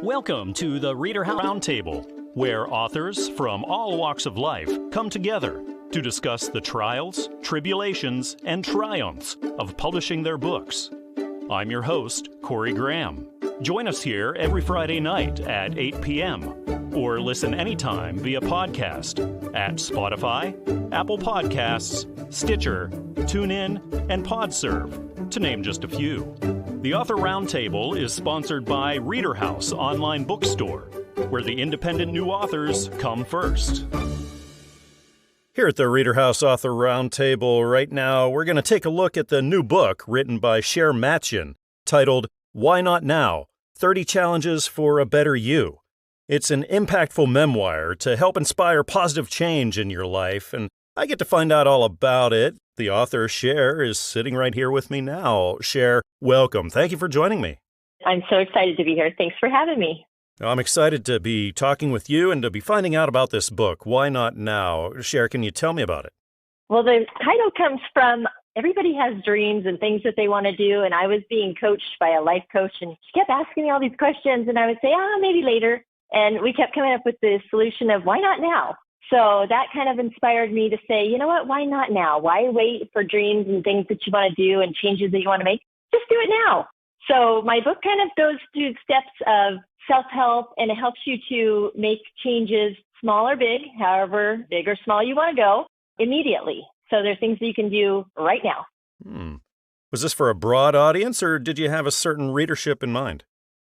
Welcome to the ReaderHouse Roundtable, where authors from all walks of life come together to discuss the trials, tribulations, and triumphs of publishing their books. I'm your host, Corey Graham. Join us here every Friday night at 8 p.m. or listen anytime via podcast at Spotify, Apple Podcasts, Stitcher, TuneIn, and PodServe, to name just a few. The Author Roundtable is sponsored by ReaderHouse Online Bookstore, where the independent new authors come first. Here at the ReaderHouse Author Roundtable right now, we're going to take a look at the new book written by Cher Mattchen, titled Why Not Now? 30 Challenges for a Better You. It's an impactful memoir to help inspire positive change in your life, and I get to find out all about it. The author, Cher, is sitting right here with me now. Cher, welcome. Thank you for joining me. I'm so excited to be here. Thanks for having me. I'm excited to be talking with you and to be finding out about this book, Why Not Now? Cher, can you tell me about it? Well, the title comes from everybody has dreams and things that they want to do, and I was being coached by a life coach, and she kept asking me all these questions, and I would say, maybe later. And we kept coming up with the solution of why not now? So that kind of inspired me to say, you know what, why not now? Why wait for dreams and things that you want to do and changes that you want to make? Just do it now. So my book kind of goes through steps of self-help, and it helps you to make changes, small or big, however big or small you want to go, immediately. So there are things that you can do right now. Was this for a broad audience, or did you have a certain readership in mind?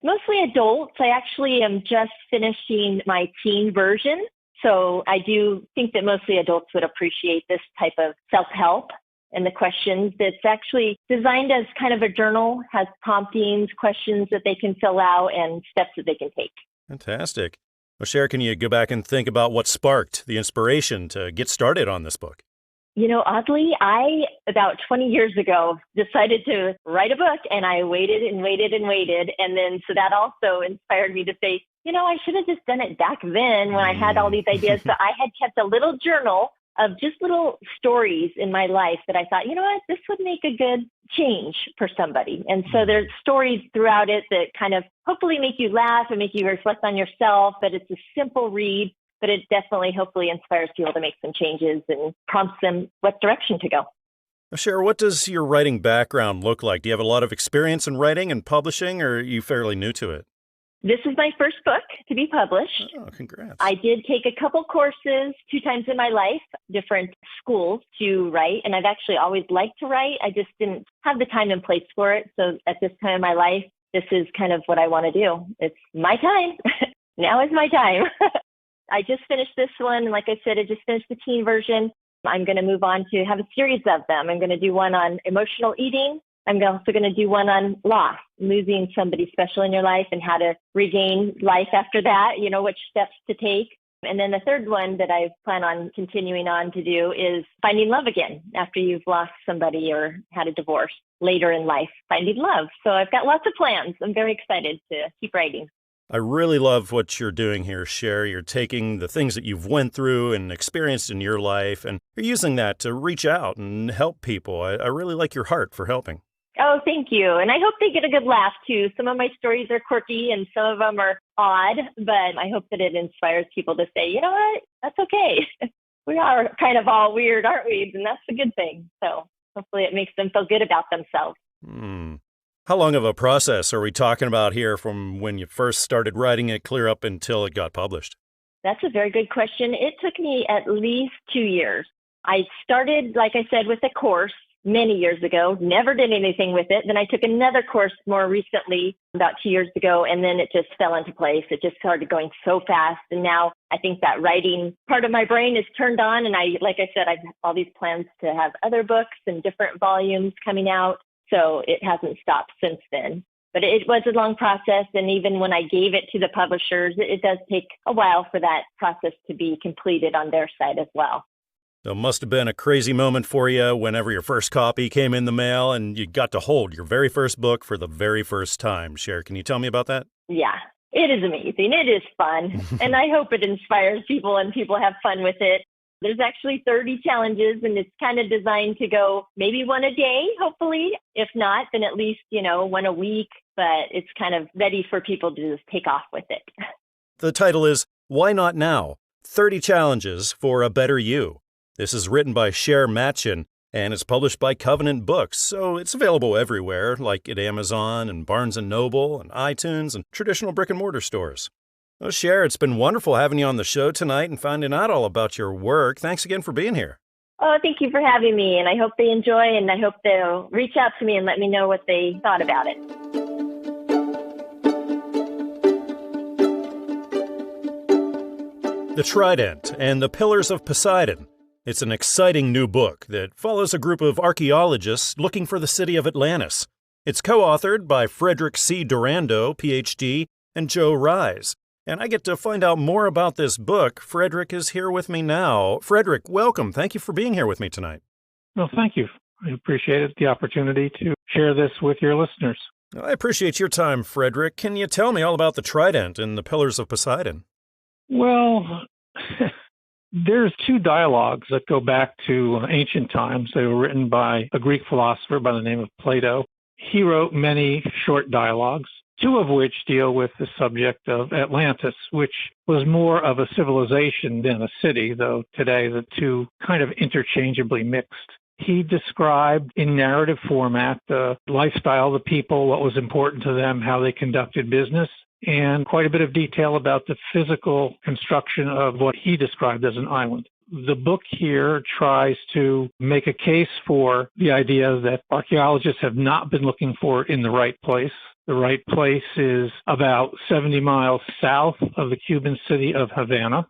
Mostly adults. I actually am just finishing my teen version. So I do think that mostly adults would appreciate this type of self-help and the questions. That's actually designed as kind of a journal, has promptings, questions that they can fill out, and steps that they can take. Fantastic. Well, Cher, can you go back and think about what sparked the inspiration to get started on this book? You know, oddly, I, about 20 years ago, decided to write a book, and I waited and waited and waited. And then, so that also inspired me to say, I should have just done it back then when I had all these ideas. So I had kept a little journal of just little stories in my life that I thought, this would make a good change for somebody. And so there's stories throughout it that kind of hopefully make you laugh and make you reflect on yourself, but it's a simple read. But it definitely, hopefully, inspires people to make some changes and prompts them what direction to go. Cher, what does your writing background look like? Do you have a lot of experience in writing and publishing, or are you fairly new to it? This is my first book to be published. Oh, congrats. I did take a couple courses 2 times in my life, different schools to write. And I've actually always liked to write. I just didn't have the time and place for it. So at this time in my life, this is kind of what I want to do. It's my time. Now is my time. I just finished this one. Like I said, I just finished the teen version. I'm going to move on to have a series of them. I'm going to do one on emotional eating. I'm also going to do one on loss, losing somebody special in your life and how to regain life after that, which steps to take. And then the third one that I plan on continuing on to do is finding love again after you've lost somebody or had a divorce later in life, finding love. So I've got lots of plans. I'm very excited to keep writing. I really love what you're doing here, Cher. You're taking the things that you've went through and experienced in your life, and you're using that to reach out and help people. I really like your heart for helping. Oh, thank you. And I hope they get a good laugh, too. Some of my stories are quirky and some of them are odd, but I hope that it inspires people to say, you know what, that's okay. We are kind of all weird, aren't we? And that's a good thing. So hopefully it makes them feel good about themselves. How long of a process are we talking about here from when you first started writing it clear up until it got published? That's a very good question. It took me at least 2 years. I started, like I said, with a course many years ago, never did anything with it. Then I took another course more recently, about 2 years ago, and then it just fell into place. It just started going so fast. And now I think that writing part of my brain is turned on. And like I said, I've all these plans to have other books and different volumes coming out. So it hasn't stopped since then. But it was a long process. And even when I gave it to the publishers, it does take a while for that process to be completed on their side as well. So it must have been a crazy moment for you whenever your first copy came in the mail and you got to hold your very first book for the very first time. Cher, can you tell me about that? Yeah, it is amazing. It is fun. And I hope it inspires people and people have fun with it. There's actually 30 challenges, and it's kind of designed to go maybe one a day, hopefully. If not, then at least, one a week. but it's kind of ready for people to just take off with it. The title is Why Not Now? 30 Challenges for a Better You. This is written by Cher Mattchen, and it's published by Covenant Books, so it's available everywhere, like at Amazon and Barnes & Noble and iTunes and traditional brick-and-mortar stores. Well, Cher, it's been wonderful having you on the show tonight and finding out all about your work. Thanks again for being here. Oh, thank you for having me, and I hope they enjoy, and I hope they'll reach out to me and let me know what they thought about it. The Trident and the Pillars of Poseidon. It's an exciting new book that follows a group of archaeologists looking for the city of Atlantis. It's co-authored by Frederick C. Dorando, Ph.D., and Joan Risch. And I get to find out more about this book. Frederick is here with me now. Frederick, welcome. Thank you for being here with me tonight. Well, thank you. I appreciate the opportunity to share this with your listeners. I appreciate your time, Frederick. Can you tell me all about the Trident and the Pillars of Poseidon? Well, there's two dialogues that go back to ancient times. They were written by a Greek philosopher by the name of Plato. He wrote many short dialogues, two of which deal with the subject of Atlantis, which was more of a civilization than a city, though today the two kind of interchangeably mixed. He described in narrative format the lifestyle, the people, what was important to them, how they conducted business, and quite a bit of detail about the physical construction of what he described as an island. The book here tries to make a case for the idea that archaeologists have not been looking for it in the right place. The right place is about 70 miles south of the Cuban city of Havana,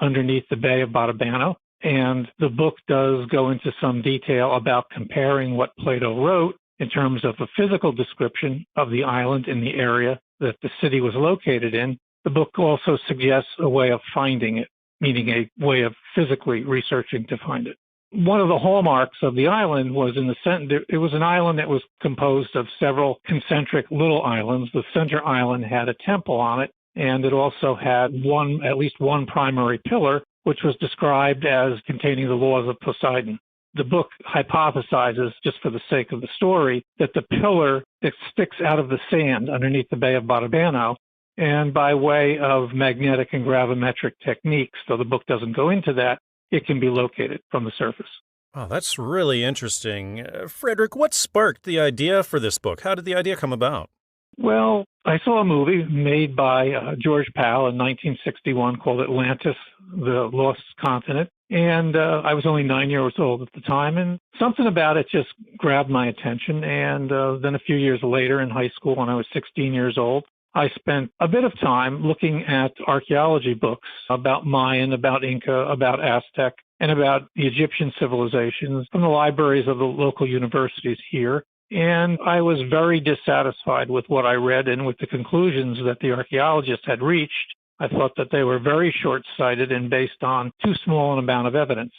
underneath the Bay of Batabano. And the book does go into some detail about comparing what Plato wrote in terms of a physical description of the island in the area that the city was located in. The book also suggests a way of finding it, meaning a way of physically researching to find it. One of the hallmarks of the island was it was an island that was composed of several concentric little islands. The center island had a temple on it, and it also had at least one primary pillar, which was described as containing the laws of Poseidon. The book hypothesizes, just for the sake of the story, that the pillar that sticks out of the sand underneath the Bay of Batabano, and by way of magnetic and gravimetric techniques, though the book doesn't go into that, it can be located from the surface. Oh, that's really interesting. Frederick, what sparked the idea for this book? How did the idea come about? Well, I saw a movie made by George Pal in 1961 called Atlantis, the Lost Continent. And I was only 9 years old at the time, and something about it just grabbed my attention. And then a few years later in high school, when I was 16 years old, I spent a bit of time looking at archaeology books about Mayan, about Inca, about Aztec, and about the Egyptian civilizations from the libraries of the local universities here. And I was very dissatisfied with what I read and with the conclusions that the archaeologists had reached. I thought that they were very short-sighted and based on too small an amount of evidence.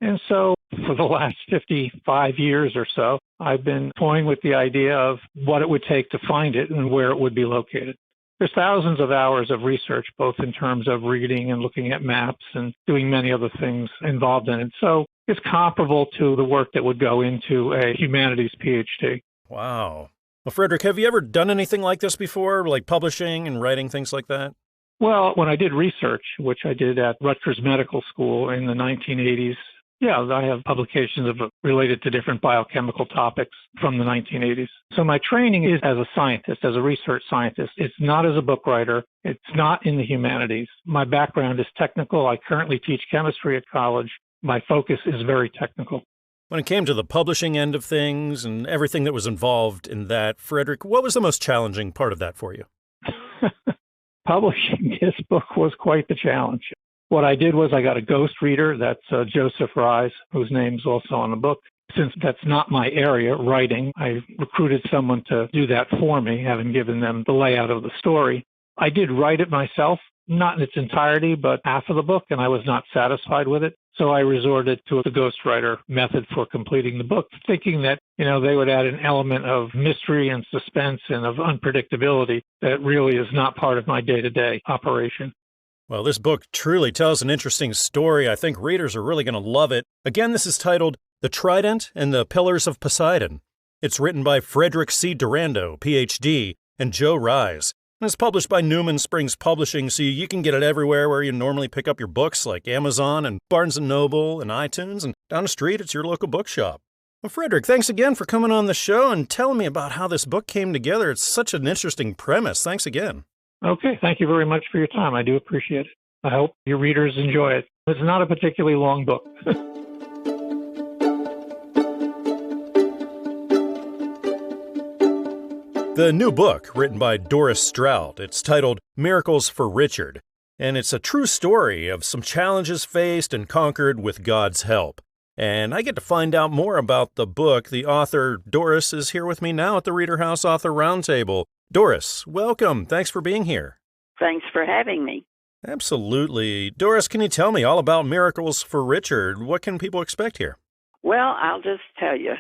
And so for the last 55 years or so, I've been toying with the idea of what it would take to find it and where it would be located. There's thousands of hours of research, both in terms of reading and looking at maps and doing many other things involved in it. So it's comparable to the work that would go into a humanities Ph.D. Wow. Well, Frederick, have you ever done anything like this before, like publishing and writing, things like that? Well, when I did research, which I did at Rutgers Medical School in the 1980s, yeah, I have publications related to different biochemical topics from the 1980s. So my training is as a scientist, as a research scientist. It's not as a book writer. It's not in the humanities. My background is technical. I currently teach chemistry at college. My focus is very technical. When it came to the publishing end of things and everything that was involved in that, Frederick, what was the most challenging part of that for you? Publishing this book was quite the challenge. What I did was I got a ghost reader. That's Joseph Rise, whose name's also on the book. Since that's not my area, writing, I recruited someone to do that for me, having given them the layout of the story. I did write it myself, not in its entirety, but half of the book, and I was not satisfied with it. So I resorted to the ghostwriter method for completing the book, thinking that, they would add an element of mystery and suspense and of unpredictability that really is not part of my day-to-day operation. Well, this book truly tells an interesting story. I think readers are really going to love it. Again, this is titled The Trident and the Pillars of Poseidon. It's written by Frederick C. Dorando, Ph.D., and Joe Rise. And it's published by Newman Springs Publishing, so you can get it everywhere where you normally pick up your books, like Amazon and Barnes & Noble and iTunes, and down the street it's your local bookshop. Well, Frederick, thanks again for coming on the show and telling me about how this book came together. It's such an interesting premise. Thanks again. Okay, thank you very much for your time. I do appreciate it. I hope your readers enjoy it. It's not a particularly long book. The new book, written by Doris Straut, it's titled Miracles for Richard, and it's a true story of some challenges faced and conquered with God's help. And I get to find out more about the book. The author, Doris, is here with me now at the ReaderHouse Author Roundtable. Doris, welcome. Thanks for being here. Thanks for having me. Absolutely. Doris, can you tell me all about Miracles for Richard? What can people expect here? Well, I'll just tell you.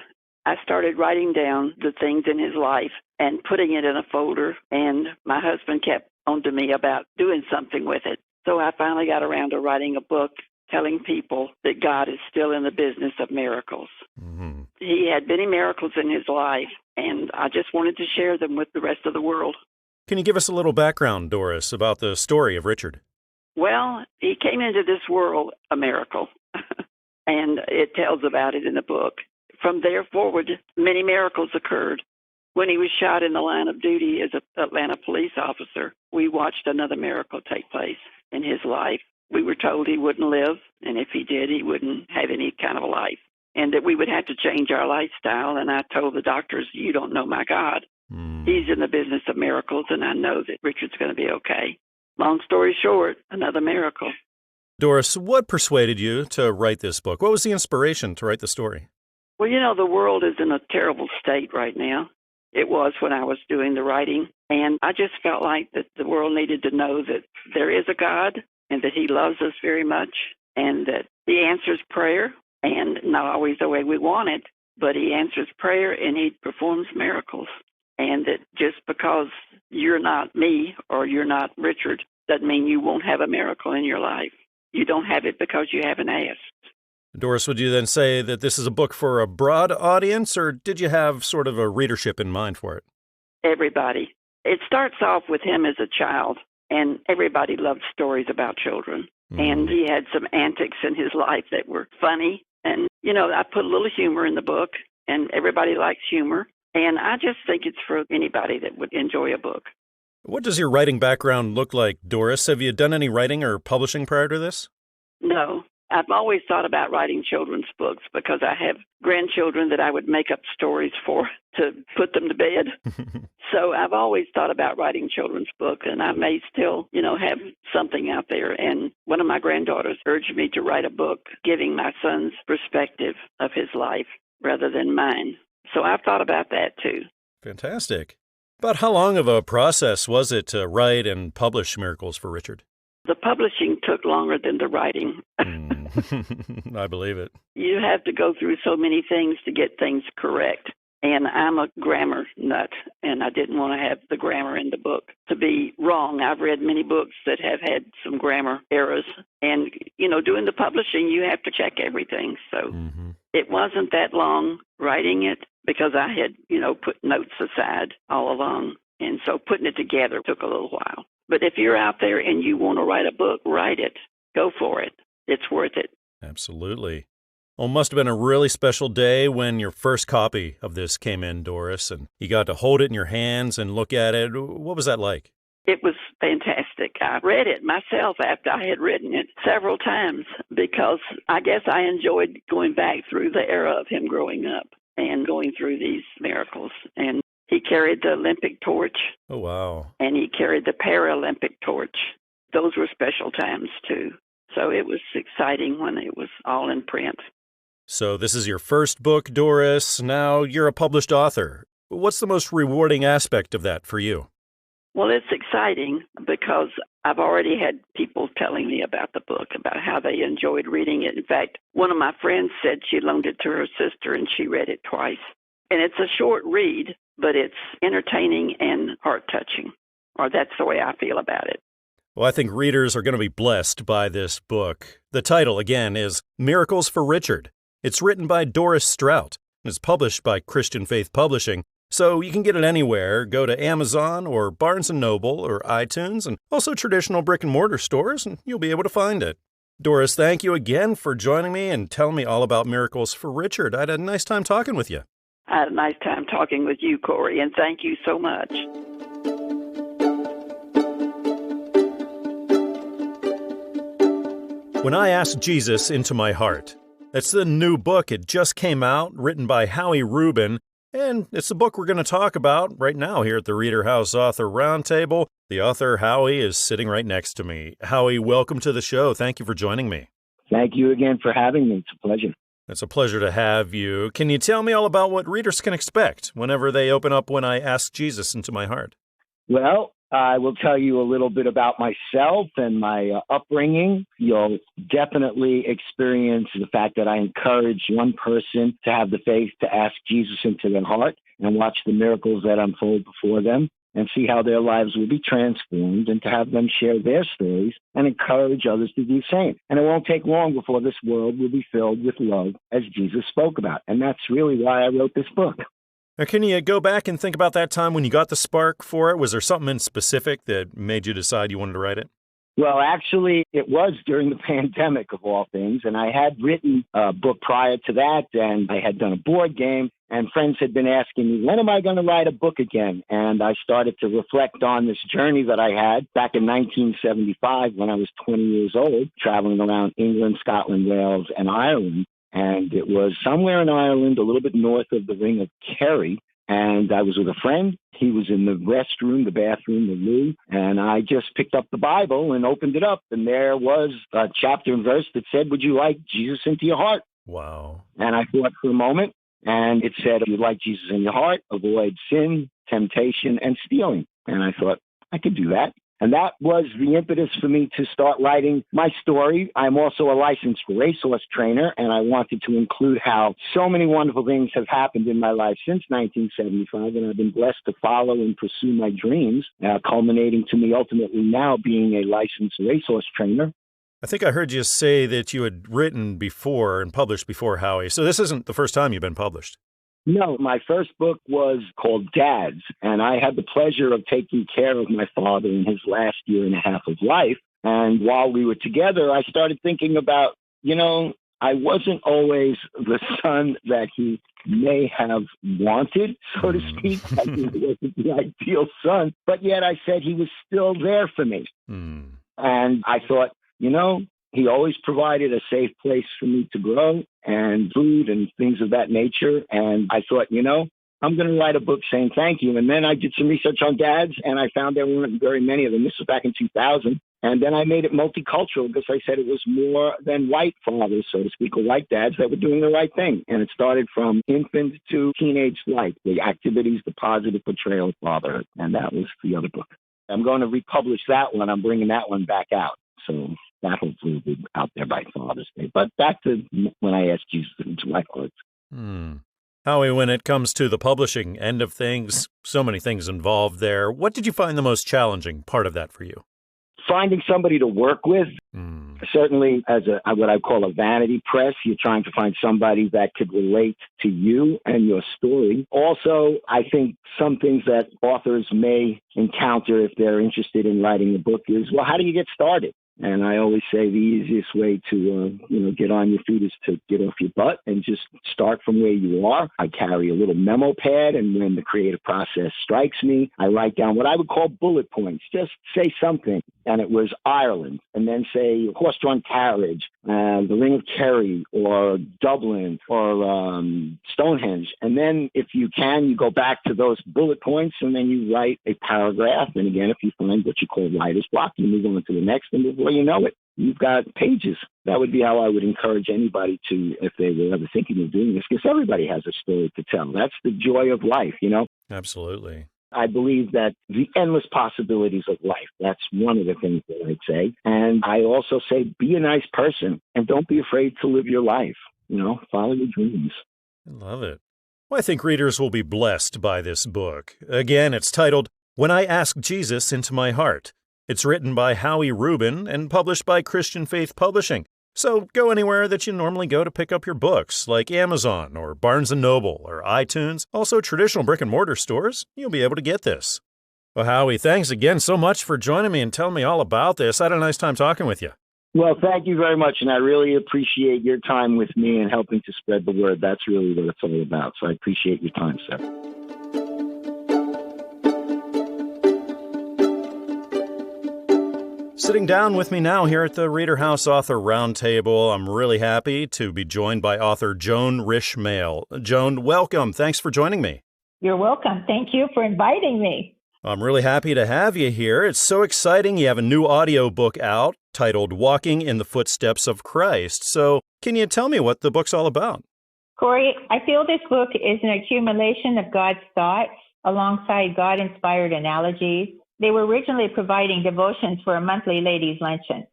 I started writing down the things in his life and putting it in a folder, and my husband kept on to me about doing something with it. So I finally got around to writing a book telling people that God is still in the business of miracles. Mm-hmm. He had many miracles in his life, and I just wanted to share them with the rest of the world. Can you give us a little background, Doris, about the story of Richard? Well, he came into this world a miracle, and it tells about it in the book. From there forward, many miracles occurred. When he was shot in the line of duty as an Atlanta police officer, we watched another miracle take place in his life. We were told he wouldn't live, and if he did, he wouldn't have any kind of a life, and that we would have to change our lifestyle. And I told the doctors, you don't know my God. He's in the business of miracles, and I know that Richard's going to be okay. Long story short, another miracle. Doris, what persuaded you to write this book? What was the inspiration to write the story? Well, the world is in a terrible state right now. It was when I was doing the writing, and I just felt like that the world needed to know that there is a God and that he loves us very much and that he answers prayer, and not always the way we want it, but he answers prayer and he performs miracles. And that just because you're not me or you're not Richard doesn't mean you won't have a miracle in your life. You don't have it because you haven't asked. Doris, would you then say that this is a book for a broad audience, or did you have sort of a readership in mind for it? Everybody. It starts off with him as a child, and everybody loved stories about children. And he had some antics in his life that were funny. And, I put a little humor in the book, and everybody likes humor. And I just think it's for anybody that would enjoy a book. What does your writing background look like, Doris? Have you done any writing or publishing prior to this? No. I've always thought about writing children's books because I have grandchildren that I would make up stories for to put them to bed. So I've always thought about writing children's books, and I may still, have something out there. And one of my granddaughters urged me to write a book giving my son's perspective of his life rather than mine. So I've thought about that too. Fantastic. About how long of a process was it to write and publish Miracles for Richard? The publishing took longer than the writing. I believe it. You have to go through so many things to get things correct. And I'm a grammar nut, and I didn't want to have the grammar in the book to be wrong. I've read many books that have had some grammar errors. And, doing the publishing, you have to check everything. So it wasn't that long writing it because I had, put notes aside all along. And so putting it together took a little while. But if you're out there and you want to write a book, write it. Go for it. It's worth it. Absolutely. Well, it must have been a really special day when your first copy of this came in, Doris, and you got to hold it in your hands and look at it. What was that like? It was fantastic. I read it myself after I had written it several times because I guess I enjoyed going back through the era of him growing up and going through these miracles. And he carried the Olympic torch. Oh, wow. And he carried the Paralympic torch. Those were special times, too. So it was exciting when it was all in print. So this is your first book, Doris. Now you're a published author. What's the most rewarding aspect of that for you? Well, it's exciting because I've already had people telling me about the book, about how they enjoyed reading it. In fact, one of my friends said she loaned it to her sister and she read it twice. And it's a short read, but it's entertaining and heart-touching, or that's the way I feel about it. Well, I think readers are going to be blessed by this book. The title, again, is Miracles for Richard. It's written by Doris Straut and is published by Christian Faith Publishing. So you can get it anywhere. Go to Amazon or Barnes & Noble or iTunes and also traditional brick-and-mortar stores, and you'll be able to find it. Doris, thank you again for joining me and telling me all about Miracles for Richard. I had a nice time talking with you. I had a nice time talking with you, Corey, and thank you so much. When I Asked Jesus Into My Heart. It's the new book. It just came out, written by Howie Rubin, and it's the book we're going to talk about right now here at the ReaderHouse Author Roundtable. The author, Howie, is sitting right next to me. Howie, welcome to the show. Thank you for joining me. Thank you again for having me. It's a pleasure. It's a pleasure to have you. Can you tell me all about what readers can expect whenever they open up When I Ask Jesus Into My Heart? Well, I will tell you a little bit about myself and my upbringing. You'll definitely experience the fact that I encourage one person to have the faith to ask Jesus into their heart and watch the miracles that unfold before them and see how their lives will be transformed, and to have them share their stories and encourage others to do the same. And it won't take long before this world will be filled with love, as Jesus spoke about. And that's really why I wrote this book. Now, can you go back and think about that time when you got the spark for it? Was there something in specific that made you decide you wanted to write it? Well, actually, it was during the pandemic, of all things, and I had written a book prior to that, and I had done a board game, and friends had been asking me, when am I going to write a book again? And I started to reflect on this journey that I had back in 1975 when I was 20 years old, traveling around England, Scotland, Wales, and Ireland. And it was somewhere in Ireland, a little bit north of the Ring of Kerry. And I was with a friend. He was in the restroom, the bathroom, the loo. And I just picked up the Bible and opened it up. And there was a chapter and verse that said, would you like Jesus into your heart? Wow. And I thought for a moment, and it said, if you like Jesus in your heart, avoid sin, temptation, and stealing. And I thought, I could do that. And that was the impetus for me to start writing my story. I'm also a licensed racehorse trainer, and I wanted to include how so many wonderful things have happened in my life since 1975, and I've been blessed to follow and pursue my dreams, culminating to me ultimately now being a licensed racehorse trainer. I think I heard you say that you had written before and published before, Howie. So this isn't the first time you've been published. No, my first book was called Dads, and I had the pleasure of taking care of my father in his last year and a half of life. And while we were together, I started thinking about, I wasn't always the son that he may have wanted, so to speak. I think he wasn't the ideal son, but yet I said he was still there for me. And I thought, he always provided a safe place for me to grow and food and things of that nature. And I thought, I'm going to write a book saying thank you. And then I did some research on dads, and I found there weren't very many of them. This was back in 2000. And then I made it multicultural because I said it was more than white fathers, so to speak, or white dads that were doing the right thing. And it started from infant to teenage life, the activities, the positive portrayal of fatherhood. And that was the other book. I'm going to republish that one. I'm bringing that one back out. So that hopefully will be out there by Father's Day. But back to When I Asked Jesus into My Heart. Howie, when it comes to the publishing end of things, so many things involved there. What did you find the most challenging part of that for you? Finding somebody to work with. Certainly as what I call a vanity press, you're trying to find somebody that could relate to you and your story. Also, I think some things that authors may encounter if they're interested in writing a book is, well, how do you get started? And I always say the easiest way to, get on your feet is to get off your butt and just start from where you are. I carry a little memo pad, and when the creative process strikes me, I write down what I would call bullet points. Just say something. And it was Ireland, and then say horse-drawn carriage, the Ring of Kerry, or Dublin, or Stonehenge. And then if you can, you go back to those bullet points, and then you write a paragraph. And again, if you find what you call writer's block, you move on to the next, and before you know it, you've got pages. That would be how I would encourage anybody to, if they were ever thinking of doing this, because everybody has a story to tell. That's the joy of life, Absolutely. I believe that the endless possibilities of life, that's one of the things that I'd say. And I also say, be a nice person and don't be afraid to live your life. Follow your dreams. I love it. Well, I think readers will be blessed by this book. Again, it's titled, When I Asked Jesus Into My Heart. It's written by Howie Rubin and published by Christian Faith Publishing. So go anywhere that you normally go to pick up your books, like Amazon or Barnes & Noble or iTunes. Also, traditional brick-and-mortar stores, you'll be able to get this. Well, Howie, thanks again so much for joining me and telling me all about this. I had a nice time talking with you. Well, thank you very much, and I really appreciate your time with me and helping to spread the word. That's really what it's all about, so I appreciate your time, sir. Sitting down with me now here at the ReaderHouse Author Roundtable, I'm really happy to be joined by author Joan Risch-Mayle. Joan, welcome. Thanks for joining me. You're welcome. Thank you for inviting me. I'm really happy to have you here. It's so exciting. You have a new audiobook out titled Walking in the Footsteps of Christ. So can you tell me what the book's all about? Corey, I feel this book is an accumulation of God's thoughts alongside God-inspired analogies. They were originally providing devotions for a monthly ladies' luncheon.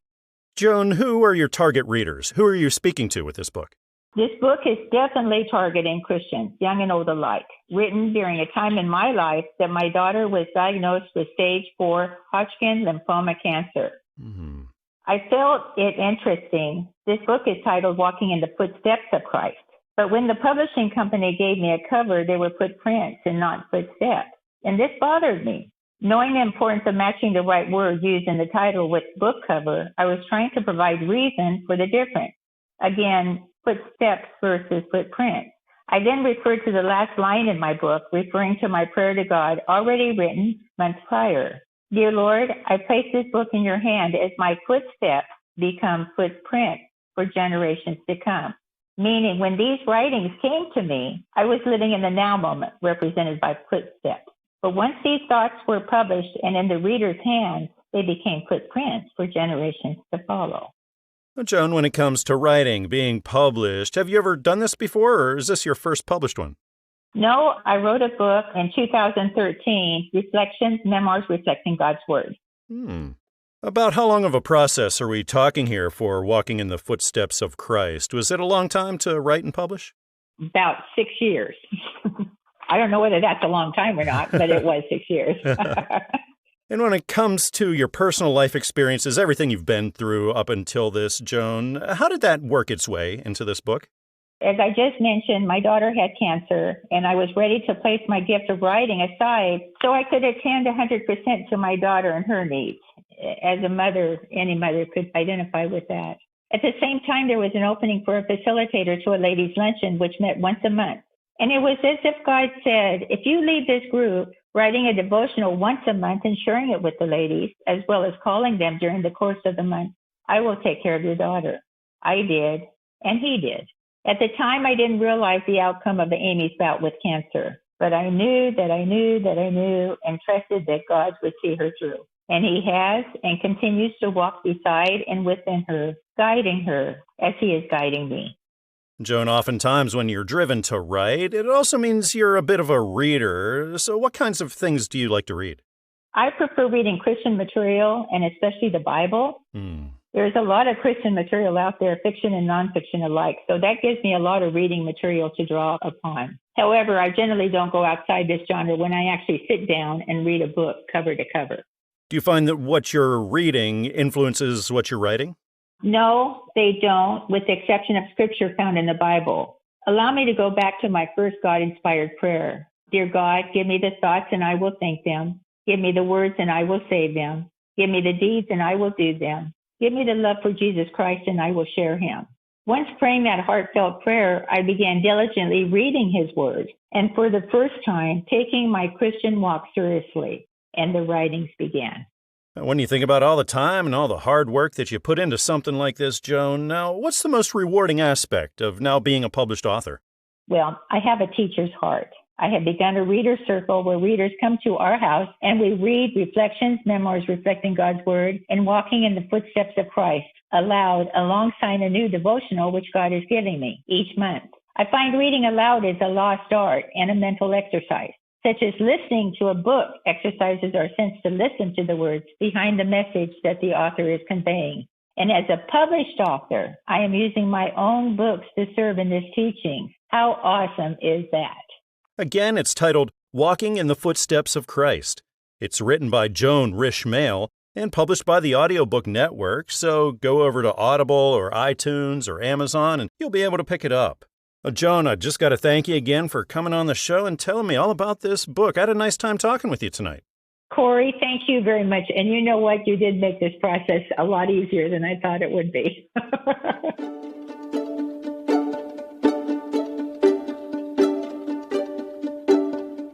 Joan, who are your target readers? Who are you speaking to with this book? This book is definitely targeting Christians, young and old alike, written during a time in my life that my daughter was diagnosed with stage 4 Hodgkin lymphoma cancer. I felt it interesting. This book is titled Walking in the Footsteps of Christ. But when the publishing company gave me a cover, they were footprints and not footsteps. And this bothered me. Knowing the importance of matching the right word used in the title with book cover, I was trying to provide reason for the difference. Again, footsteps versus footprints. I then referred to the last line in my book, referring to my prayer to God already written months prior. Dear Lord, I place this book in your hand as my footsteps become footprints for generations to come. Meaning, when these writings came to me, I was living in the now moment, represented by footsteps. But once these thoughts were published and in the reader's hands, they became footprints for generations to follow. Well, Joan, when it comes to writing, being published, have you ever done this before, or is this your first published one? No, I wrote a book in 2013, Reflections, Memoirs Reflecting God's Word. About how long of a process are we talking here for Walking in the Footsteps of Christ? Was it a long time to write and publish? About 6 years. I don't know whether that's a long time or not, but it was 6 years. And when it comes to your personal life experiences, everything you've been through up until this, Joan, how did that work its way into this book? As I just mentioned, my daughter had cancer, and I was ready to place my gift of writing aside so I could attend 100% to my daughter and her needs. As a mother, any mother could identify with that. At the same time, there was an opening for a facilitator to a ladies' luncheon, which met once a month. And it was as if God said, if you lead this group, writing a devotional once a month and sharing it with the ladies, as well as calling them during the course of the month, I will take care of your daughter. I did, and he did. At the time, I didn't realize the outcome of Amy's bout with cancer, but I knew and trusted that God would see her through. And he has and continues to walk beside and within her, guiding her as he is guiding me. Joan, oftentimes when you're driven to write, it also means you're a bit of a reader. So what kinds of things do you like to read? I prefer reading Christian material, and especially the Bible. There's a lot of Christian material out there, fiction and nonfiction alike, so that gives me a lot of reading material to draw upon. However, I generally don't go outside this genre when I actually sit down and read a book cover to cover. Do you find that what you're reading influences what you're writing? No, they don't, with the exception of scripture found in the Bible. Allow me to go back to my first God-inspired prayer. Dear God, give me the thoughts and I will think them. Give me the words and I will say them. Give me the deeds and I will do them. Give me the love for Jesus Christ and I will share him. Once praying that heartfelt prayer, I began diligently reading his word, and for the first time, taking my Christian walk seriously, and the writings began. When you think about all the time and all the hard work that you put into something like this, Joan, now what's the most rewarding aspect of now being a published author? Well, I have a teacher's heart. I have begun a reader circle where readers come to our house and we read Reflections, Memoirs Reflecting God's Word, and Walking in the Footsteps of Christ aloud alongside a new devotional which God is giving me each month. I find reading aloud is a lost art and a mental exercise, such as listening to a book exercises our sense to listen to the words behind the message that the author is conveying. And as a published author, I am using my own books to serve in this teaching. How awesome is that? Again, it's titled Walking in the Footsteps of Christ. It's written by Joan Risch-Mayle, and published by the Audiobook Network, so go over to Audible or iTunes or Amazon and you'll be able to pick it up. Joan, I just got to thank you again for coming on the show and telling me all about this book. I had a nice time talking with you tonight. Corey, thank you very much. And you know what? You did make this process a lot easier than I thought it would be.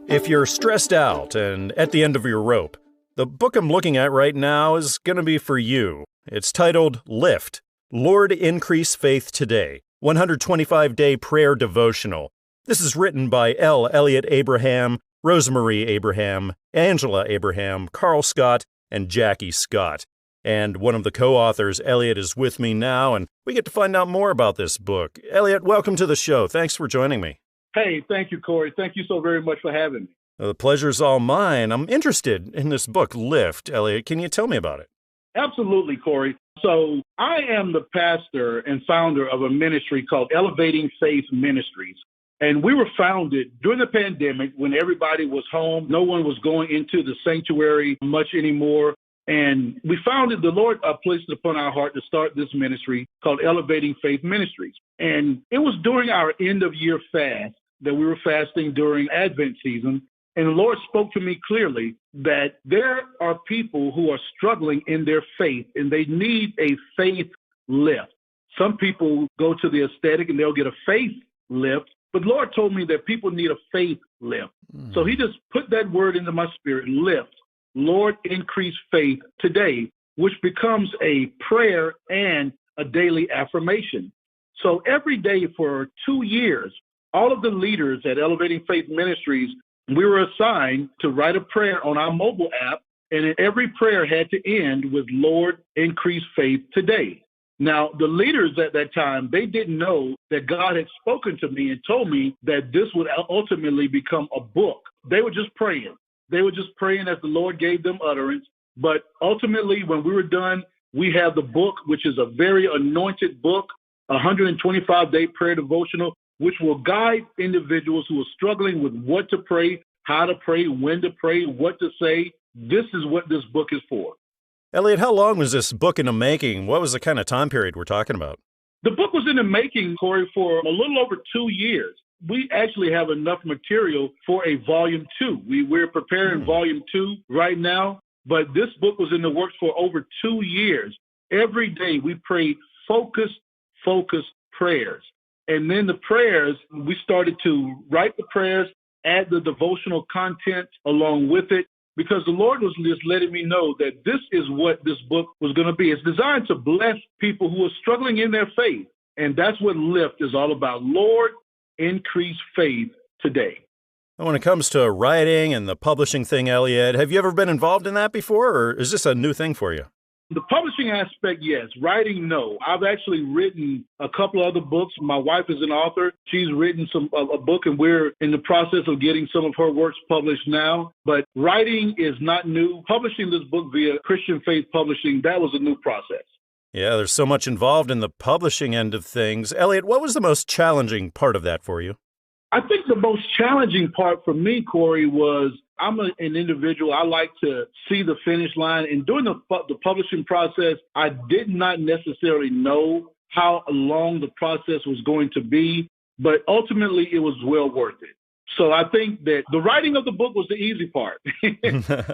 If you're stressed out and at the end of your rope, the book I'm looking at right now is going to be for you. It's titled Lift, Lord Increase Faith Today, 125-Day Prayer Devotional. This is written by Elliott Abraham, Rosemarie Abraham, Angela Abraham, Carl Scott, and Jackie Scott. And one of the co-authors, Elliott, is with me now, and we get to find out more about this book. Elliott, welcome to the show. Thanks for joining me. Hey, thank you, Corey. Thank you so very much for having me. The pleasure's all mine. I'm interested in this book, Lift. Elliott, can you tell me about it? Absolutely, Corey. So I am the pastor and founder of a ministry called Elevating Faith Ministries. And we were founded during the pandemic when everybody was home. No one was going into the sanctuary much anymore. And we founded, the Lord placed it upon our heart to start this ministry called Elevating Faith Ministries. And it was during our end of year fast that we were fasting during Advent season. And the Lord spoke to me clearly that there are people who are struggling in their faith and they need a faith lift. Some people go to the aesthetic and they'll get a faith lift. But the Lord told me that people need a faith lift. So he just put that word into my spirit, lift. Lord, increase faith today, which becomes a prayer and a daily affirmation. So every day for 2 years, all of the leaders at Elevating Faith Ministries, we were assigned to write a prayer on our mobile app, and every prayer had to end with, Lord, increase faith today. Now, the leaders at that time, they didn't know that God had spoken to me and told me that this would ultimately become a book. They were just praying. They were just praying as the Lord gave them utterance. But ultimately, when we were done, we have the book, which is a very anointed book, 125-day prayer devotional, which will guide individuals who are struggling with what to pray, how to pray, when to pray, what to say. This is what this book is for. Elliott, how long was this book in the making? What was the kind of time period we're talking about? The book was in the making, Corey, for a little over 2 years. We actually have enough material for a volume 2. We're preparing volume 2 right now, but this book was in the works for over 2 years. Every day we prayed focused prayers. And then the prayers, we started to write the prayers, add the devotional content along with it, because the Lord was just letting me know that this is what this book was going to be. It's designed to bless people who are struggling in their faith. And that's what Lift is all about. Lord, increase faith today. When it comes to writing and the publishing thing, Elliott, have you ever been involved in that before, or is this a new thing for you? The publishing aspect, yes. Writing, no. I've actually written a couple other books. My wife is an author. She's written a book, and we're in the process of getting some of her works published now. But writing is not new. Publishing this book via Christian Faith Publishing, that was a new process. Yeah, there's so much involved in the publishing end of things. Elliott, what was the most challenging part of that for you? I think the most challenging part for me, Corey, was I'm an individual. I like to see the finish line. And during the publishing process, I did not necessarily know how long the process was going to be, but ultimately it was well worth it. So I think that the writing of the book was the easy part.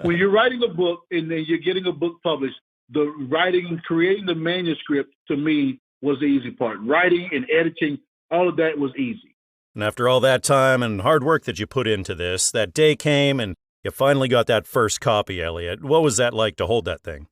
When you're writing a book and then you're getting a book published, the writing, creating the manuscript, to me, was the easy part. Writing and editing, all of that was easy. And after all that time and hard work that you put into this, that day came and you finally got that first copy, Elliott. What was that like to hold that thing?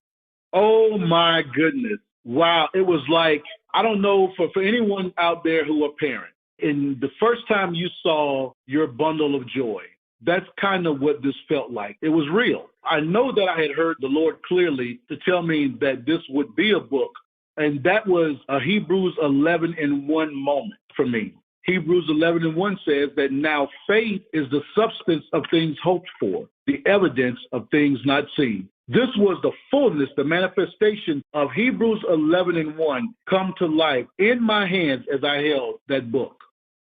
Oh, my goodness. Wow. It was like, I don't know, for anyone out there who are parents, and the first time you saw your bundle of joy, that's kind of what this felt like. It was real. I know that I had heard the Lord clearly to tell me that this would be a book, and that was a Hebrews 11:1 moment for me. Hebrews 11:1 says that now faith is the substance of things hoped for, the evidence of things not seen. This was the fullness, the manifestation of Hebrews 11:1 come to life in my hands as I held that book.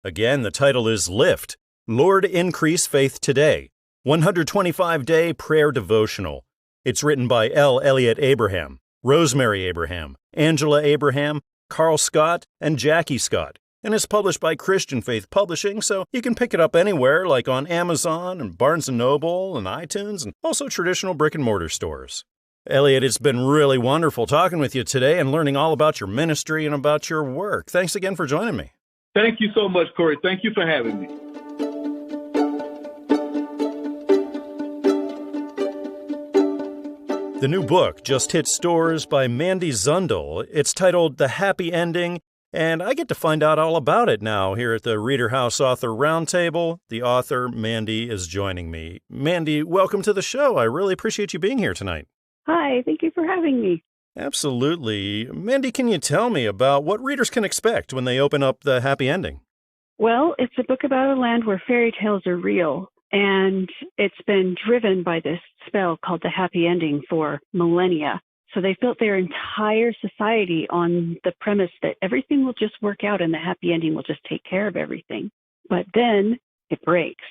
Again, the title is Lift, Lord Increase Faith Today, 125-Day Prayer Devotional. It's written by Elliott Abraham, Rosemary Abraham, Angela Abraham, Carl Scott, and Jackie Scott, and is published by Christian Faith Publishing, so you can pick it up anywhere, like on Amazon and Barnes & Noble and iTunes, and also traditional brick-and-mortar stores. Elliott, it's been really wonderful talking with you today and learning all about your ministry and about your work. Thanks again for joining me. Thank you so much, Corey. Thank you for having me. The new book just hit stores by Mandy Zundel. It's titled The Happy Ending, and I get to find out all about it now here at the ReaderHouse Author Roundtable. The author, Mandy, is joining me. Mandy, welcome to the show. I really appreciate you being here tonight. Hi, thank you for having me. Absolutely. Mandy, can you tell me about what readers can expect when they open up The Happy Ending? Well, it's a book about a land where fairy tales are real, and it's been driven by this spell called the happy ending for millennia. So they've built their entire society on the premise that everything will just work out and the happy ending will just take care of everything. But then it breaks,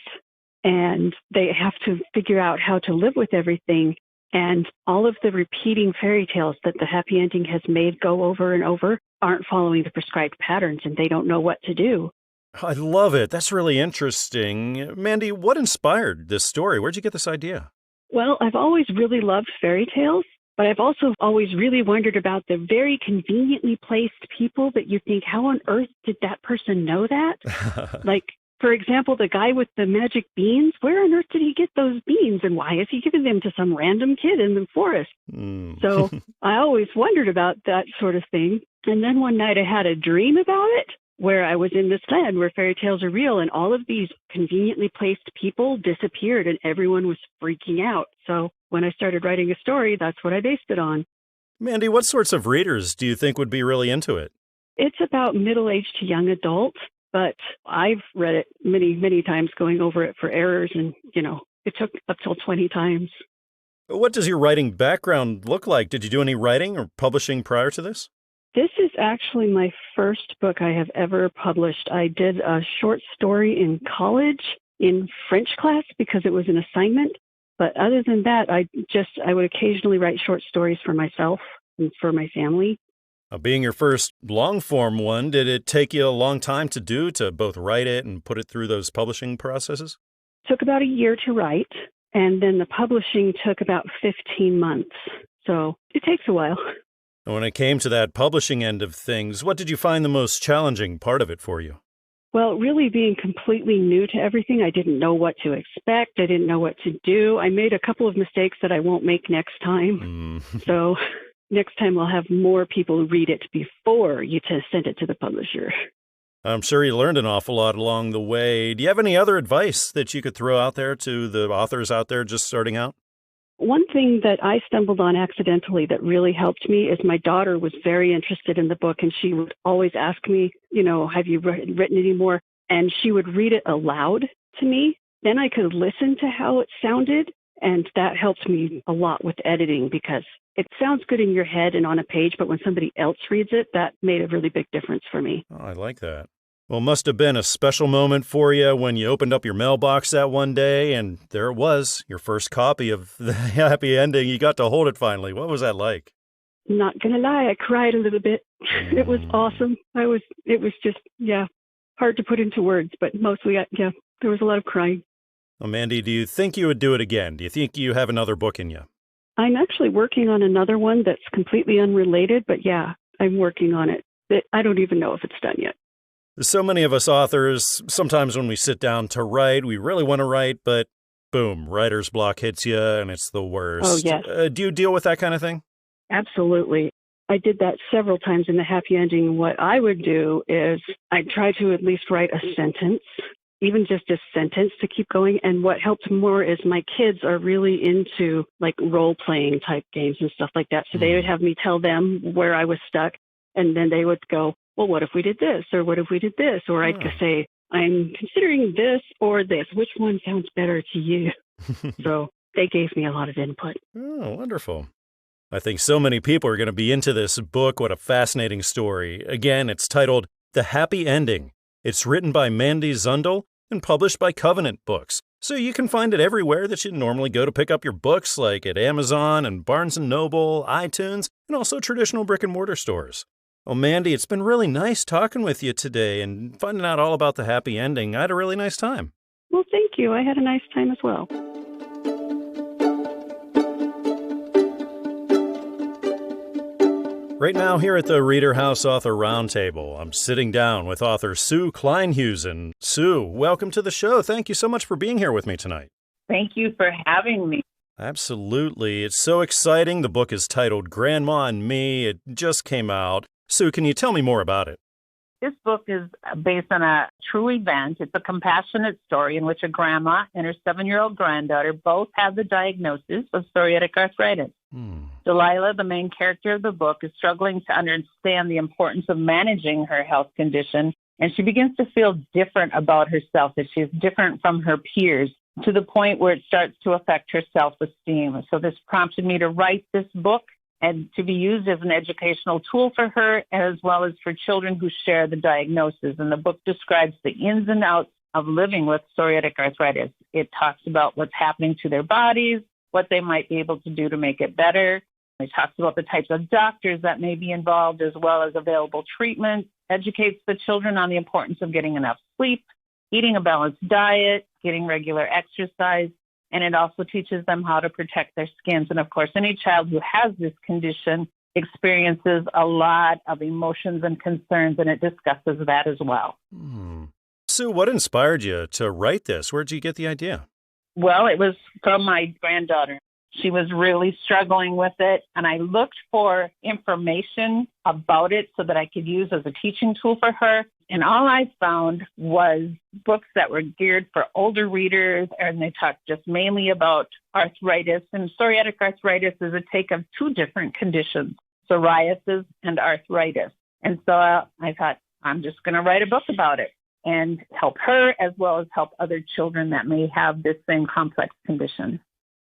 and they have to figure out how to live with everything. And all of the repeating fairy tales that the happy ending has made go over and over aren't following the prescribed patterns, and they don't know what to do. I love it. That's really interesting. Mandy, what inspired this story? Where'd you get this idea? Well, I've always really loved fairy tales, but I've also always really wondered about the very conveniently placed people that you think, how on earth did that person know that? Like, for example, the guy with the magic beans, where on earth did he get those beans, and why is he giving them to some random kid in the forest? So I always wondered about that sort of thing. And then one night I had a dream about it, where I was in this land where fairy tales are real, and all of these conveniently placed people disappeared, and everyone was freaking out. So when I started writing a story, that's what I based it on. Mandy, what sorts of readers do you think would be really into it? It's about middle-aged to young adults. But I've read it many, many times, going over it for errors, and, it took up till 20 times. What does your writing background look like? Did you do any writing or publishing prior to this? This is actually my first book I have ever published. I did a short story in college in French class because it was an assignment. But other than that, I would occasionally write short stories for myself and for my family. Being your first long-form one, did it take you a long time to both write it and put it through those publishing processes? It took about a year to write, and then the publishing took about 15 months. So it takes a while. When it came to that publishing end of things, what did you find the most challenging part of it for you? Well, really being completely new to everything. I didn't know what to expect. I didn't know what to do. I made a couple of mistakes that I won't make next time. So next time I'll have more people read it before you send it to the publisher. I'm sure you learned an awful lot along the way. Do you have any other advice that you could throw out there to the authors out there just starting out? One thing that I stumbled on accidentally that really helped me is my daughter was very interested in the book, and she would always ask me, have you written any more? And she would read it aloud to me. Then I could listen to how it sounded. And that helped me a lot with editing because it sounds good in your head and on a page, but when somebody else reads it, that made a really big difference for me. Oh, I like that. Well, it must have been a special moment for you when you opened up your mailbox that one day, and there it was, your first copy of The Happy Ending. You got to hold it finally. What was that like? Not going to lie, I cried a little bit. It was awesome. It was just, hard to put into words, but mostly, there was a lot of crying. Well, Mandy, do you think you would do it again? Do you think you have another book in you? I'm actually working on another one that's completely unrelated, but I'm working on it. I don't even know if it's done yet. So many of us authors, sometimes when we sit down to write, we really want to write, but boom, writer's block hits you and it's the worst. Oh, yes. Do you deal with that kind of thing? Absolutely. I did that several times in The Happy Ending. What I would do is I'd try to at least write a sentence, even just a sentence to keep going. And what helped more is my kids are really into like role-playing type games and stuff like that. So they would have me tell them where I was stuck, and then they would go, well, what if we did this? Or what if we did this? Or I'd say, I'm considering this or this. Which one sounds better to you? So they gave me a lot of input. Oh, wonderful. I think so many people are going to be into this book. What a fascinating story. Again, it's titled The Happy Ending. It's written by Mandy Zundel and published by Covenant Books. So you can find it everywhere that you normally go to pick up your books, like at Amazon and Barnes & Noble, iTunes, and also traditional brick-and-mortar stores. Well, Mandy, it's been really nice talking with you today and finding out all about the happy ending. I had a really nice time. Well, thank you. I had a nice time as well. Right now, here at the ReaderHouse Author Roundtable, I'm sitting down with author Sue Kleinhuizen. Sue, welcome to the show. Thank you so much for being here with me tonight. Thank you for having me. Absolutely. It's so exciting. The book is titled Grandma and Me. It just came out. Sue, can you tell me more about it? This book is based on a true event. It's a compassionate story in which a grandma and her 7-year-old granddaughter both have the diagnosis of psoriatic arthritis. Delilah, the main character of the book, is struggling to understand the importance of managing her health condition, and she begins to feel different about herself, that she's different from her peers, to the point where it starts to affect her self-esteem. So this prompted me to write this book and to be used as an educational tool for her, as well as for children who share the diagnosis. And the book describes the ins and outs of living with psoriatic arthritis. It talks about what's happening to their bodies, what they might be able to do to make it better. It talks about the types of doctors that may be involved, as well as available treatment, educates the children on the importance of getting enough sleep, eating a balanced diet, getting regular exercise, and it also teaches them how to protect their skins. And of course, any child who has this condition experiences a lot of emotions and concerns, and it discusses that as well. Sue, what inspired you to write this? Where did you get the idea? Well, it was from my granddaughter. She was really struggling with it, and I looked for information about it so that I could use as a teaching tool for her. And all I found was books that were geared for older readers, and they talked just mainly about arthritis. And psoriatic arthritis is a take of two different conditions, psoriasis and arthritis. And so I thought, I'm just going to write a book about it and help her as well as help other children that may have this same complex condition.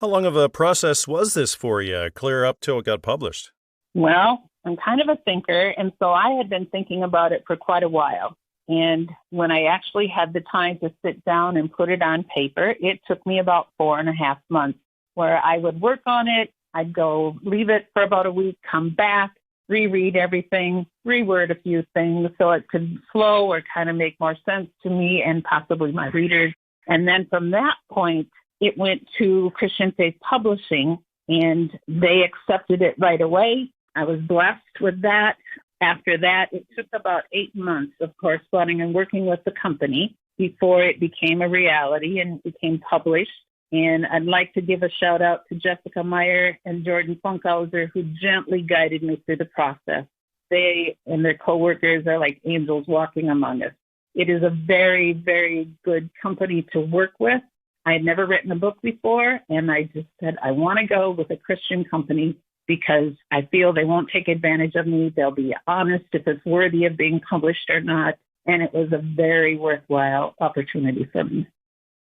How long of a process was this for you, clear up till it got published? Well, I'm kind of a thinker, and so I had been thinking about it for quite a while. And when I actually had the time to sit down and put it on paper, it took me about 4.5 months, where I would work on it. I'd go leave it for about a week, come back, reread everything, reword a few things so it could flow or kind of make more sense to me and possibly my readers. And then from that point, it went to Christian Faith Publishing, and they accepted it right away. I was blessed with that. After that, it took about 8 months of corresponding and working with the company before it became a reality and became published. And I'd like to give a shout out to Jessica Meyer and Jordan Funkhauser, who gently guided me through the process. They and their coworkers are like angels walking among us. It is a very, very good company to work with. I had never written a book before, and I just said, I want to go with a Christian company because I feel they won't take advantage of me. They'll be honest if it's worthy of being published or not. And it was a very worthwhile opportunity for me.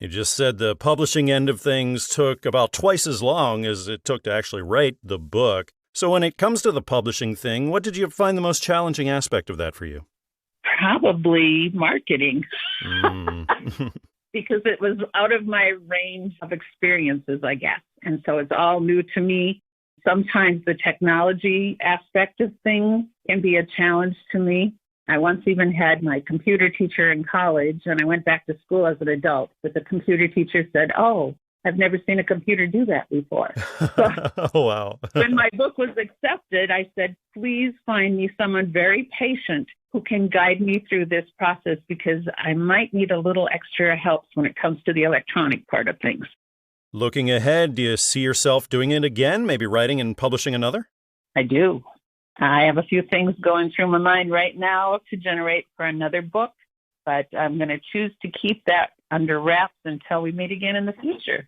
You just said the publishing end of things took about twice as long as it took to actually write the book. So when it comes to the publishing thing, what did you find the most challenging aspect of that for you? Probably marketing. Because it was out of my range of experiences, I guess. And so it's all new to me. Sometimes the technology aspect of things can be a challenge to me. I once even had my computer teacher in college, and I went back to school as an adult, but the computer teacher said, "Oh, I've never seen a computer do that before." So oh, wow. when my book was accepted, I said, please find me someone very patient who can guide me through this process because I might need a little extra help when it comes to the electronic part of things. Looking ahead, do you see yourself doing it again, maybe writing and publishing another? I do. I have a few things going through my mind right now to generate for another book, but I'm going to choose to keep that under wraps until we meet again in the future.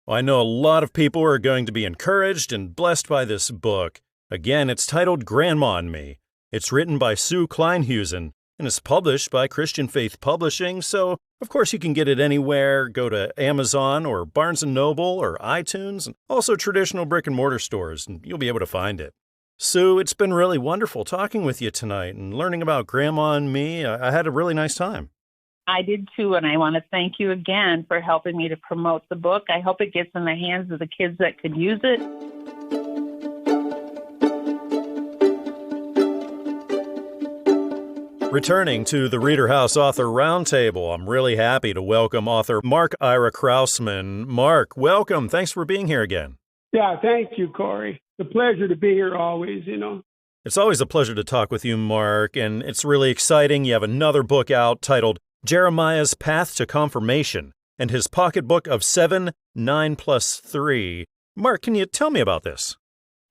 Well, I know a lot of people are going to be encouraged and blessed by this book. Again, it's titled Grandma and Me. It's written by Sue Kleinhuizen and is published by Christian Faith Publishing, so of course you can get it anywhere. Go to Amazon or Barnes & Noble or iTunes, and also traditional brick-and-mortar stores, and you'll be able to find it. Sue, it's been really wonderful talking with you tonight and learning about Grandma and Me. I had a really nice time. I did too, and I want to thank you again for helping me to promote the book. I hope it gets in the hands of the kids that could use it. Returning to the ReaderHouse Author Roundtable, I'm really happy to welcome author Ira Krausman. Mark, welcome. Thanks for being here again. Yeah, thank you, Corey. It's a pleasure to be here always, It's always a pleasure to talk with you, Mark, and it's really exciting. You have another book out titled Jeremiah's Path to Confirmation and his pocketbook of 7, 9 plus 3. Mark, can you tell me about this?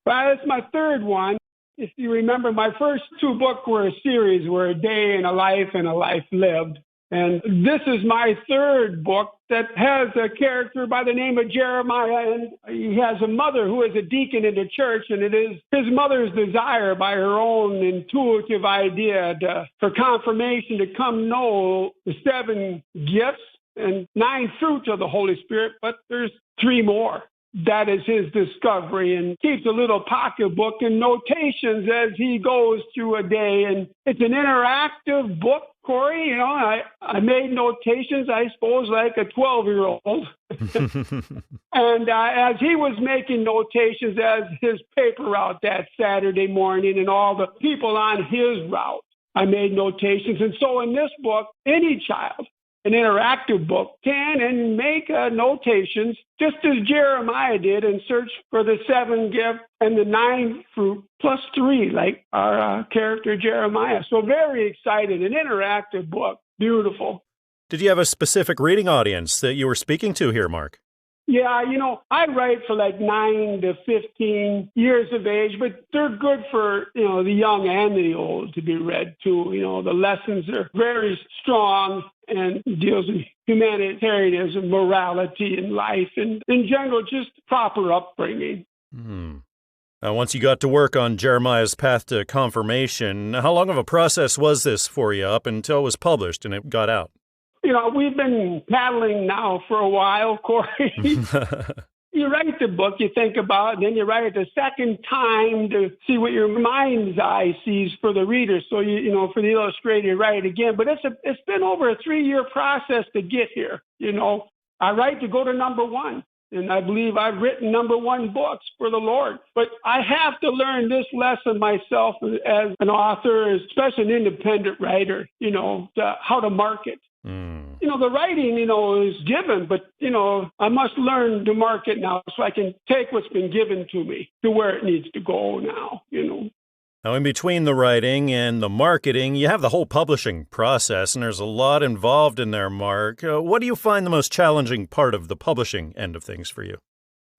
Well, it's my third one. If you remember, my first two books were a series, were a day in a life and a life lived. And this is my third book that has a character by the name of Jeremiah. And he has a mother who is a deacon in the church. And it is his mother's desire by her own intuitive idea for confirmation to come know the 7 gifts and 9 fruits of the Holy Spirit. But there's 3 more. That is his discovery, and keeps a little pocketbook and notations as he goes through a day. And it's an interactive book, Corey. I made notations, I suppose, like a 12-year-old. And as he was making notations as his paper route that Saturday morning and all the people on his route, I made notations. And so in this book, any child, an interactive book, can and make notations just as Jeremiah did and search for the 7 gifts and the 9 fruit plus 3, like our character Jeremiah. So very excited, an interactive book, beautiful. Did you have a specific reading audience that you were speaking to here, Mark? Yeah, I write for like 9 to 15 years of age, but they're good for, the young and the old to be read too. The lessons are very strong and deals with humanitarianism, morality in life, and in general, just proper upbringing. Once you got to work on Jeremiah's Path to Confirmation, how long of a process was this for you up until it was published and it got out? We've been paddling now for a while, Corey. You write the book, you think about it, and then you write it the second time to see what your mind's eye sees for the reader. So, for the illustrator, you write it again. But it's been over a 3-year process to get here. I write to go to number 1. And I believe I've written number 1 books for the Lord. But I have to learn this lesson myself as an author, especially an independent writer, how to market. The writing, is given, but, I must learn to market now so I can take what's been given to me to where it needs to go now. Now, in between the writing and the marketing, you have the whole publishing process, and there's a lot involved in there, Mark. What do you find the most challenging part of the publishing end of things for you?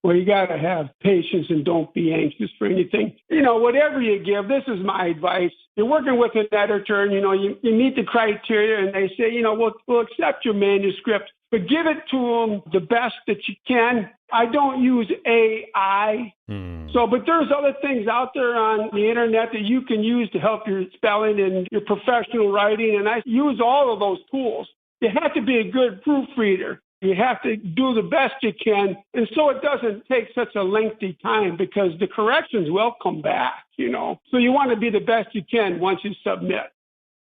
Well, you got to have patience and don't be anxious for anything. Whatever you give, this is my advice. You're working with an editor and, you meet the criteria and they say, we'll accept your manuscript, but give it to them the best that you can. I don't use AI. But there's other things out there on the internet that you can use to help your spelling and your professional writing. And I use all of those tools. You have to be a good proofreader. You have to do the best you can, and so it doesn't take such a lengthy time because the corrections will come back, So you want to be the best you can once you submit.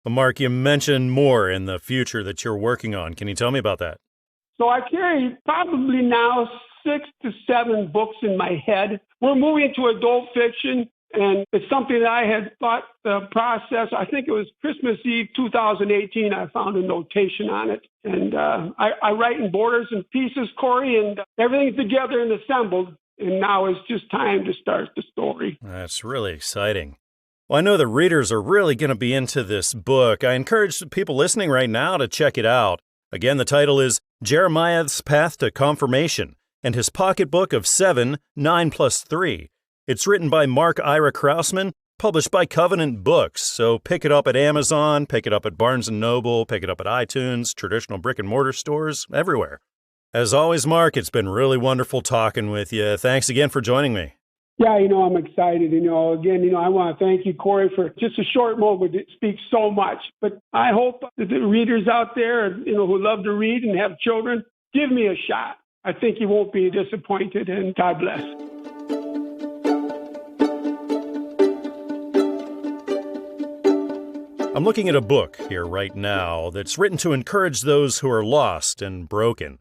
Well, Mark, you mentioned more in the future that you're working on. Can you tell me about that? So I carry probably now 6 to 7 books in my head. We're moving to adult fiction. And it's something that I had thought the process, I think it was Christmas Eve 2018, I found a notation on it. And I write in borders and pieces, Corey, and everything's together and assembled. And now it's just time to start the story. That's really exciting. Well, I know the readers are really going to be into this book. I encourage people listening right now to check it out. Again, the title is Jeremiah's Path to Confirmation and his pocketbook of 7, 9 plus 3. It's written by Ira Krausman, published by Covenant Books. So pick it up at Amazon, pick it up at Barnes & Noble, pick it up at iTunes, traditional brick-and-mortar stores, everywhere. As always, Mark, it's been really wonderful talking with you. Thanks again for joining me. Yeah, I'm excited. Again, I want to thank you, Corey, for just a short moment. It speaks so much. But I hope that the readers out there, who love to read and have children, give me a shot. I think you won't be disappointed, and God bless. I'm looking at a book here right now that's written to encourage those who are lost and broken.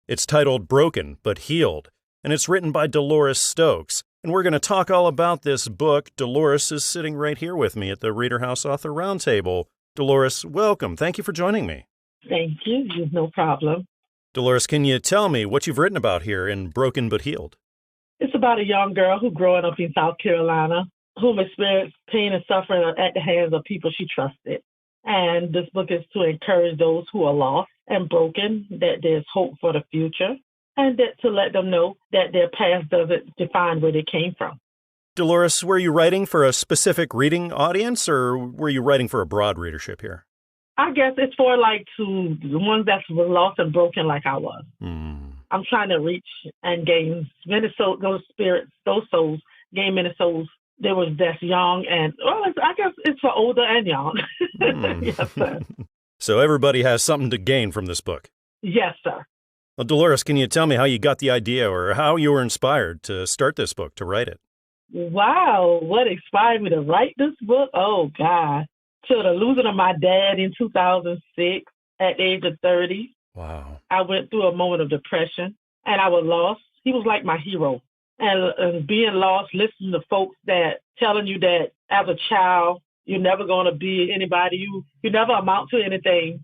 It's titled Broken but Healed, and it's written by Deloris Stokes. And we're going to talk all about this book. Deloris is sitting right here with me at the ReaderHouse Author Roundtable. Deloris, welcome. Thank you for joining me. Thank you. No problem. Deloris, can you tell me what you've written about here in Broken but Healed? It's about a young girl who growing up in South Carolina, whom experienced pain and suffering at the hands of people she trusted. And this book is to encourage those who are lost and broken that there's hope for the future, and that to let them know that their past doesn't define where they came from. Deloris, were you writing for a specific reading audience, or were you writing for a broad readership here? I guess it's for to the ones that were lost and broken like I was. I'm trying to reach and gain many souls, those spirits, those souls, gain many souls. There was that's young and, I guess it's for older and young. Yes, sir. So everybody has something to gain from this book. Yes, sir. Well, Deloris, can you tell me how you got the idea or how you were inspired to start this book, to write it? Wow, what inspired me to write this book? Oh, God. To the losing of my dad in 2006 at the age of 30. Wow. I went through a moment of depression and I was lost. He was like my hero. And being lost, listening to folks that telling you that as a child, you're never going to be anybody. You never amount to anything.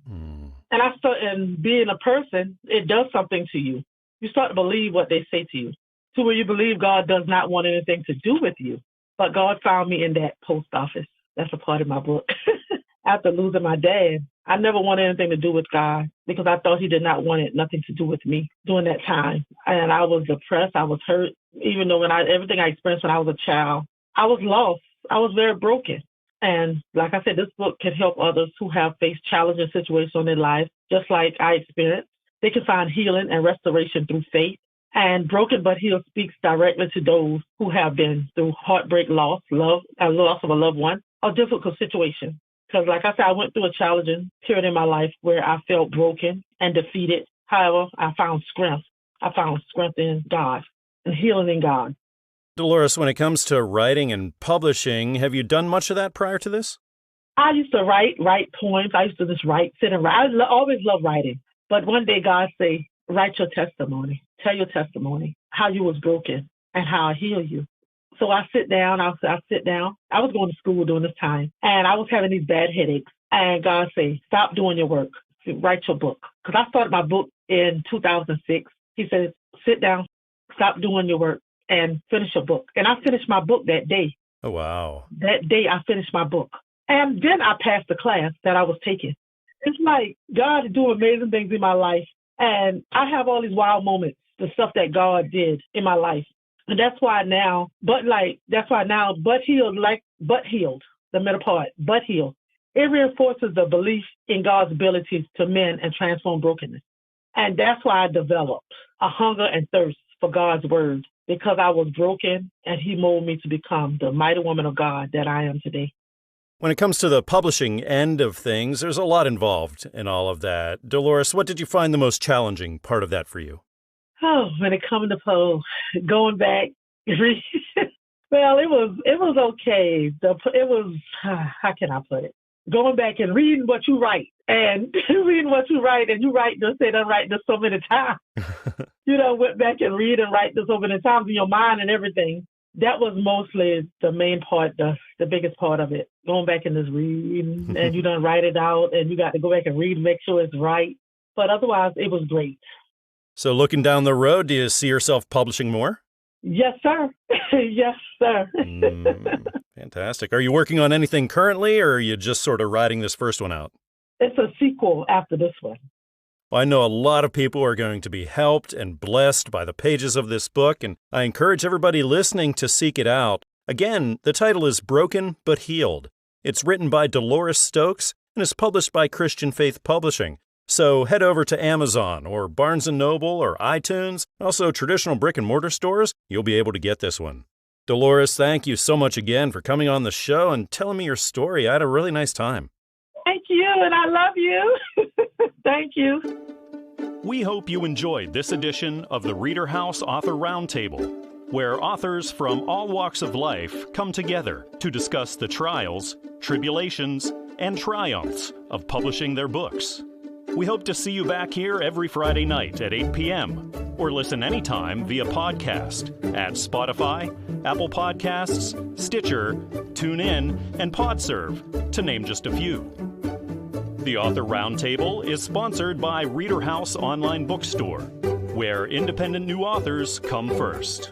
And and being a person, it does something to you. You start to believe what they say to you, to where you believe God does not want anything to do with you. But God found me in that post office. That's a part of my book. After losing my dad, I never wanted anything to do with God because I thought he did not want nothing to do with me during that time. And I was depressed. I was hurt. Even though everything I experienced when I was a child, I was lost. I was very broken. And like I said, this book can help others who have faced challenging situations in their life, just like I experienced. They can find healing and restoration through faith. And Broken But Healed speaks directly to those who have been through heartbreak, loss of a loved one, or difficult situation. Because like I said, I went through a challenging period in my life where I felt broken and defeated. However, I found strength. I found strength in God and healing in God. Deloris, when it comes to writing and publishing, have you done much of that prior to this? I used to write poems. I used to just sit and write. I always loved writing. But one day God said, write your testimony. Tell your testimony, how you was broken and how I heal you. So I sit down. I was going to school during this time, and I was having these bad headaches. And God said, stop doing your work. Write your book. Because I started my book in 2006. He said, sit down, stop doing your work, and finish your book. And I finished my book that day. Oh, wow. That day I finished my book. And then I passed the class that I was taking. It's like God is doing amazing things in my life. And I have all these wild moments, the stuff that God did in my life. And that's why now, but healed, the middle part, but healed. It reinforces the belief in God's abilities to mend and transform brokenness. And that's why I developed a hunger and thirst for God's word, because I was broken and he molded me to become the mighty woman of God that I am today. When it comes to the publishing end of things, there's a lot involved in all of that. Deloris, what did you find the most challenging part of that for you? Oh, when it comes to going back, well, it was okay. How can I put it? Going back and reading what you write and you write this and write this so many times. Went back and read and write this so many times in your mind and everything. That was mostly the main part, the biggest part of it. Going back and just reading and you done write it out and you got to go back and read, make sure it's right. But otherwise, it was great. So looking down the road, do you see yourself publishing more? Yes, sir. Yes, sir. Fantastic. Are you working on anything currently, or are you just sort of writing this first one out? It's a sequel after this one. Well, I know a lot of people are going to be helped and blessed by the pages of this book, and I encourage everybody listening to seek it out. Again, the title is Broken but Healed. It's written by Deloris Stokes and is published by Christian Faith Publishing. So head over to Amazon or Barnes & Noble or iTunes, also traditional brick and mortar stores. You'll be able to get this one. Deloris, thank you so much again for coming on the show and telling me your story. I had a really nice time. Thank you, and I love you. Thank you. We hope you enjoyed this edition of the ReaderHouse Author Roundtable, where authors from all walks of life come together to discuss the trials, tribulations, and triumphs of publishing their books. We hope to see you back here every Friday night at 8 p.m. or listen anytime via podcast at Spotify, Apple Podcasts, Stitcher, TuneIn, and PodServe, to name just a few. The Author Roundtable is sponsored by ReaderHouse Online Bookstore, where independent new authors come first.